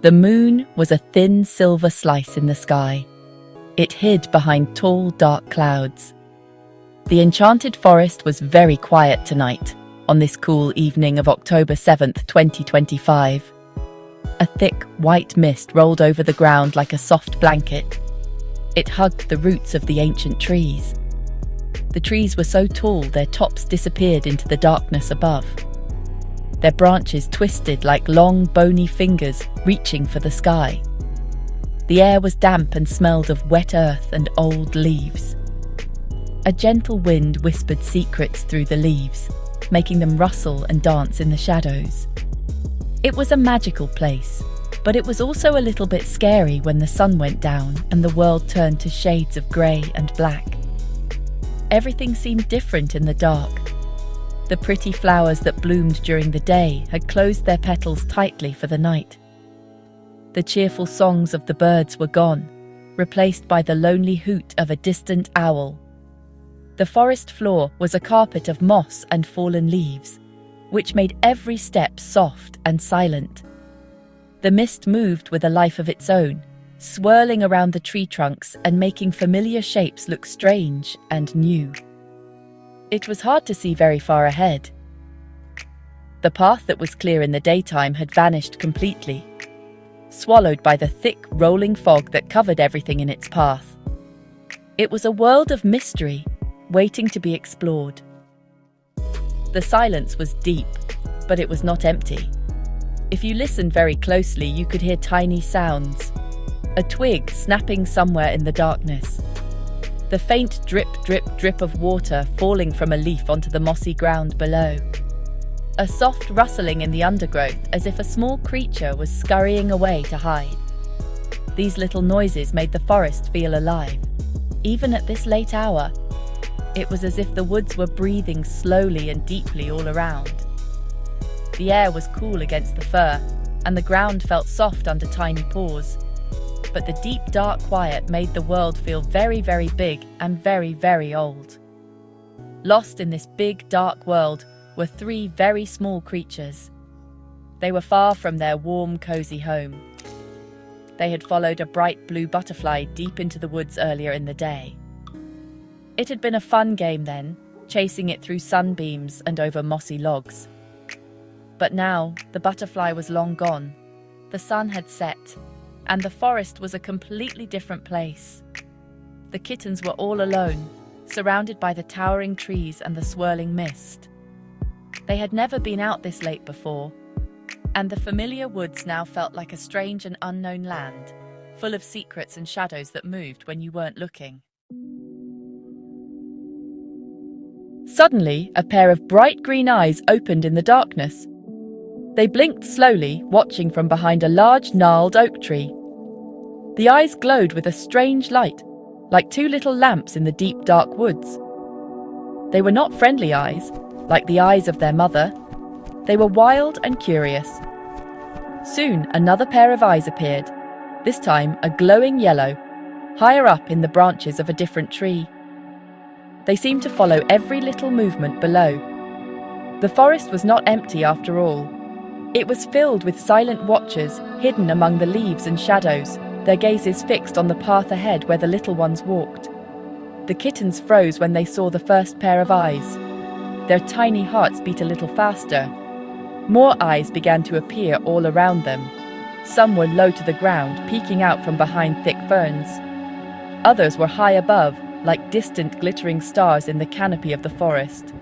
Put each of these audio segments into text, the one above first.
The moon was a thin silver slice in the sky. It hid behind tall, dark clouds. The enchanted forest was very quiet tonight, on this cool evening of October 7th, 2025. A thick, white mist rolled over the ground like a soft blanket. It hugged the roots of the ancient trees. The trees were so tall their tops disappeared into the darkness above. Their branches twisted like long, bony fingers reaching for the sky. The air was damp and smelled of wet earth and old leaves. A gentle wind whispered secrets through the leaves, making them rustle and dance in the shadows. It was a magical place, but it was also a little bit scary when the sun went down and the world turned to shades of grey and black. Everything seemed different in the dark. The pretty flowers that bloomed during the day had closed their petals tightly for the night. The cheerful songs of the birds were gone, replaced by the lonely hoot of a distant owl. The forest floor was a carpet of moss and fallen leaves, which made every step soft and silent. The mist moved with a life of its own, swirling around the tree trunks and making familiar shapes look strange and new. It was hard to see very far ahead. The path that was clear in the daytime had vanished completely, swallowed by the thick, rolling fog that covered everything in its path. It was a world of mystery, waiting to be explored. The silence was deep, but it was not empty. If you listened very closely, you could hear tiny sounds. A twig snapping somewhere in the darkness. The faint drip, drip, drip of water falling from a leaf onto the mossy ground below. A soft rustling in the undergrowth as if a small creature was scurrying away to hide. These little noises made the forest feel alive. Even at this late hour, it was as if the woods were breathing slowly and deeply all around. The air was cool against the fur, and the ground felt soft under tiny paws. But the deep, dark quiet made the world feel very, very big and very, very old. Lost in this big, dark world were three very small creatures. They were far from their warm, cozy home. They had followed a bright blue butterfly deep into the woods earlier in the day. It had been a fun game then, chasing it through sunbeams and over mossy logs. But now, the butterfly was long gone. The sun had set, and the forest was a completely different place. The kittens were all alone, surrounded by the towering trees and the swirling mist. They had never been out this late before, and the familiar woods now felt like a strange and unknown land, full of secrets and shadows that moved when you weren't looking. Suddenly, a pair of bright green eyes opened in the darkness. They blinked slowly, watching from behind a large, gnarled oak tree. The eyes glowed with a strange light, like two little lamps in the deep, dark woods. They were not friendly eyes, like the eyes of their mother. They were wild and curious. Soon, another pair of eyes appeared, this time a glowing yellow, higher up in the branches of a different tree. They seemed to follow every little movement below. The forest was not empty after all. It was filled with silent watchers, hidden among the leaves and shadows, their gazes fixed on the path ahead where the little ones walked. The kittens froze when they saw the first pair of eyes. Their tiny hearts beat a little faster. More eyes began to appear all around them. Some were low to the ground, peeking out from behind thick ferns. Others were high above, like distant glittering stars in the canopy of the forest.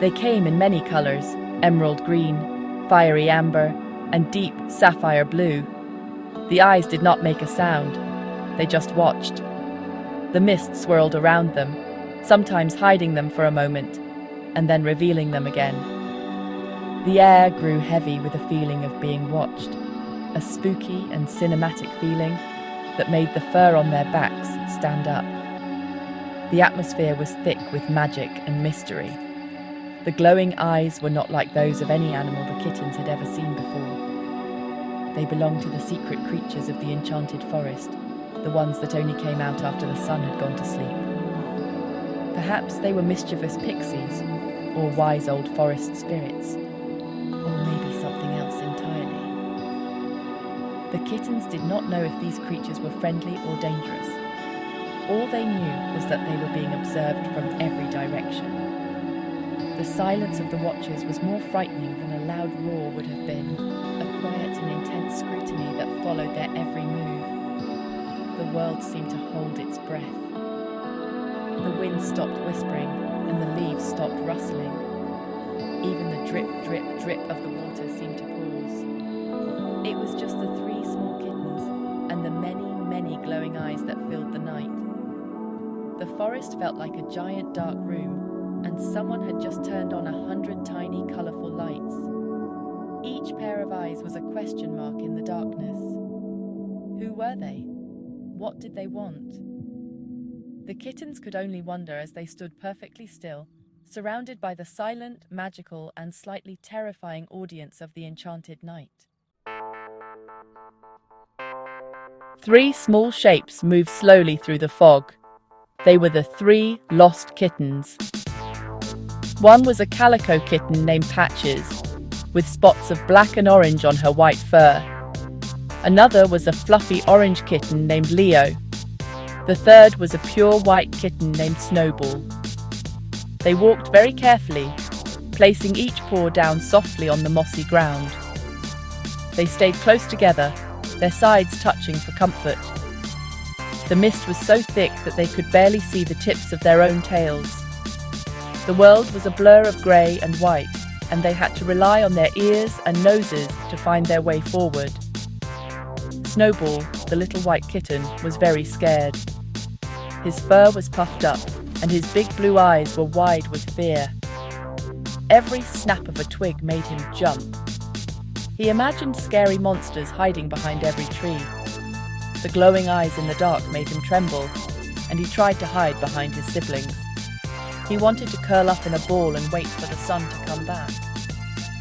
They came in many colors: emerald green, fiery amber, and deep sapphire blue. The eyes did not make a sound. They just watched. The mist swirled around them, sometimes hiding them for a moment, and then revealing them again. The air grew heavy with a feeling of being watched, a spooky and cinematic feeling that made the fur on their backs stand up. The atmosphere was thick with magic and mystery. The glowing eyes were not like those of any animal the kittens had ever seen before. They belonged to the secret creatures of the enchanted forest, the ones that only came out after the sun had gone to sleep. Perhaps they were mischievous pixies, or wise old forest spirits, or maybe something else entirely. The kittens did not know if these creatures were friendly or dangerous. All they knew was that they were being observed from every direction. The silence of the watchers was more frightening than a loud roar would have been, a quiet and intense scrutiny that followed their every move. The world seemed to hold its breath. The wind stopped whispering, and the leaves stopped rustling. Even the drip, drip, drip of the water seemed to pause. It was just the three small kittens and the many, many glowing eyes that filled the night. The forest felt like a giant dark room, and someone had just turned on 100 tiny, colourful lights. Each pair of eyes was a question mark in the darkness. Who were they? What did they want? The kittens could only wonder as they stood perfectly still, surrounded by the silent, magical, and slightly terrifying audience of the enchanted night. Three small shapes moved slowly through the fog. They were the three lost kittens. One was a calico kitten named Patches, with spots of black and orange on her white fur. Another was a fluffy orange kitten named Leo. The third was a pure white kitten named Snowball. They walked very carefully, placing each paw down softly on the mossy ground. They stayed close together, their sides touching for comfort. The mist was so thick that they could barely see the tips of their own tails. The world was a blur of grey and white, and they had to rely on their ears and noses to find their way forward. Snowball, the little white kitten, was very scared. His fur was puffed up, and his big blue eyes were wide with fear. Every snap of a twig made him jump. He imagined scary monsters hiding behind every tree. The glowing eyes in the dark made him tremble, and he tried to hide behind his siblings. He wanted to curl up in a ball and wait for the sun to come back.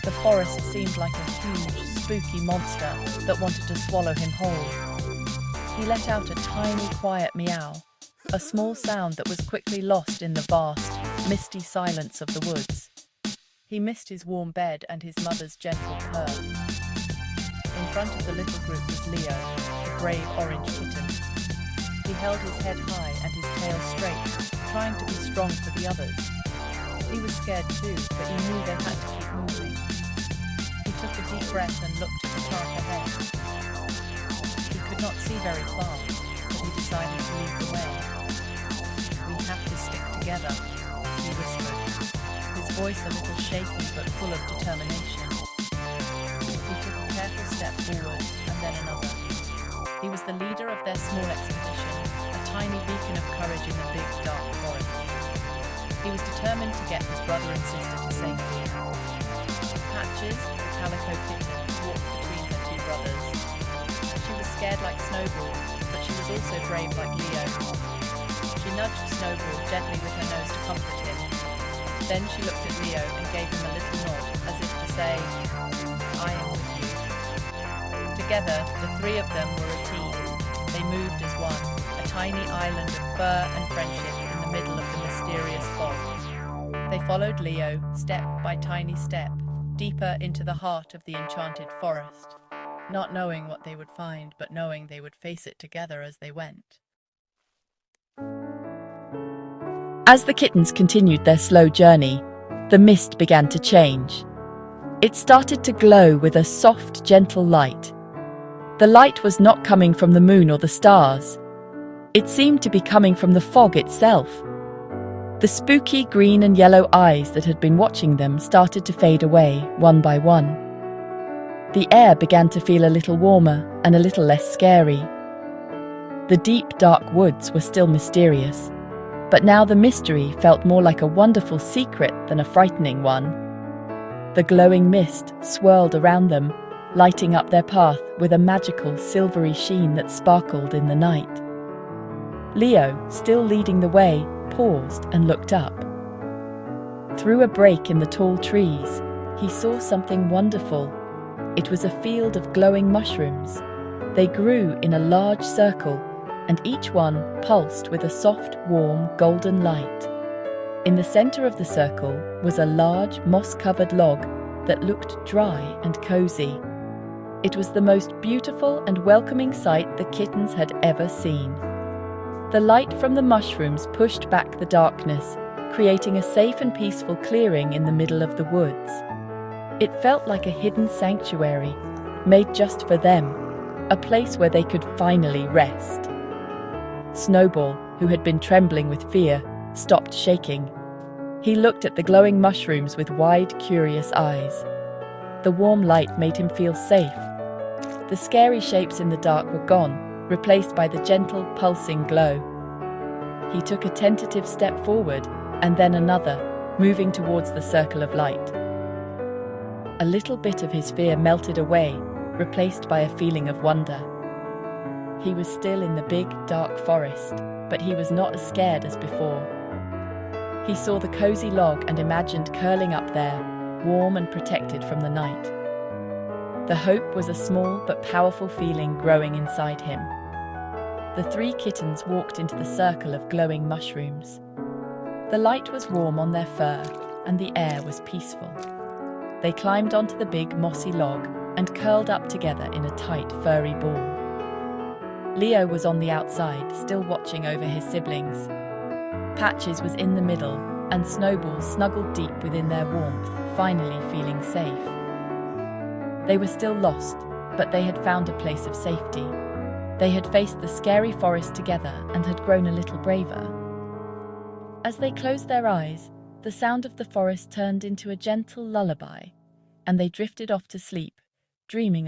The forest seemed like a huge, spooky monster that wanted to swallow him whole. He let out a tiny, quiet meow, a small sound that was quickly lost in the vast, misty silence of the woods. He missed his warm bed and his mother's gentle purr. In front of the little group was Leo, the brave orange kitten. He held his head high and his tail straight, trying to be strong for the others. He was scared too, but he knew they had to keep moving. He took a deep breath and looked at the path ahead. He could not see very far, but he decided to lead the way. "We have to stick together," he whispered, his voice a little shaky but full of determination. He took a careful step forward and then another. He was the leader of their small expedition, a tiny beacon of courage in the big, dark forest. He was determined to get his brother and sister to safety. Patches, the calico kitten, walked between her two brothers. She was scared like Snowball, but she was also brave like Leo. She nudged Snowball gently with her nose to comfort him. Then she looked at Leo and gave him a little nod, as if to say, "I am with you." Together, the three of them were a team. They moved as one, a tiny island of fur and friendship in the middle of the mysterious fog. They followed Leo, step by tiny step, deeper into the heart of the enchanted forest, not knowing what they would find, but knowing they would face it together as they went. As the kittens continued their slow journey, the mist began to change. It started to glow with a soft, gentle light. The light was not coming from the moon or the stars. It seemed to be coming from the fog itself. The spooky green and yellow eyes that had been watching them started to fade away, one by one. The air began to feel a little warmer and a little less scary. The deep, dark woods were still mysterious, but now the mystery felt more like a wonderful secret than a frightening one. The glowing mist swirled around them, lighting up their path with a magical silvery sheen that sparkled in the night. Leo, still leading the way, paused and looked up. Through a break in the tall trees, he saw something wonderful. It was a field of glowing mushrooms. They grew in a large circle, and each one pulsed with a soft, warm, golden light. In the center of the circle was a large, moss-covered log that looked dry and cozy. It was the most beautiful and welcoming sight the kittens had ever seen. The light from the mushrooms pushed back the darkness, creating a safe and peaceful clearing in the middle of the woods. It felt like a hidden sanctuary, made just for them, a place where they could finally rest. Snowball, who had been trembling with fear, stopped shaking. He looked at the glowing mushrooms with wide, curious eyes. The warm light made him feel safe. The scary shapes in the dark were gone, replaced by the gentle, pulsing glow. He took a tentative step forward, and then another, moving towards the circle of light. A little bit of his fear melted away, replaced by a feeling of wonder. He was still in the big, dark forest, but he was not as scared as before. He saw the cozy log and imagined curling up there, warm and protected from the night. The hope was a small but powerful feeling growing inside him. The 3 kittens walked into the circle of glowing mushrooms. The light was warm on their fur, and the air was peaceful. They climbed onto the big, mossy log and curled up together in a tight, furry ball. Leo was on the outside, still watching over his siblings. Patches was in the middle, and Snowball snuggled deep within their warmth, finally feeling safe. They were still lost, but they had found a place of safety. They had faced the scary forest together and had grown a little braver. As they closed their eyes, the sound of the forest turned into a gentle lullaby, and they drifted off to sleep, dreaming of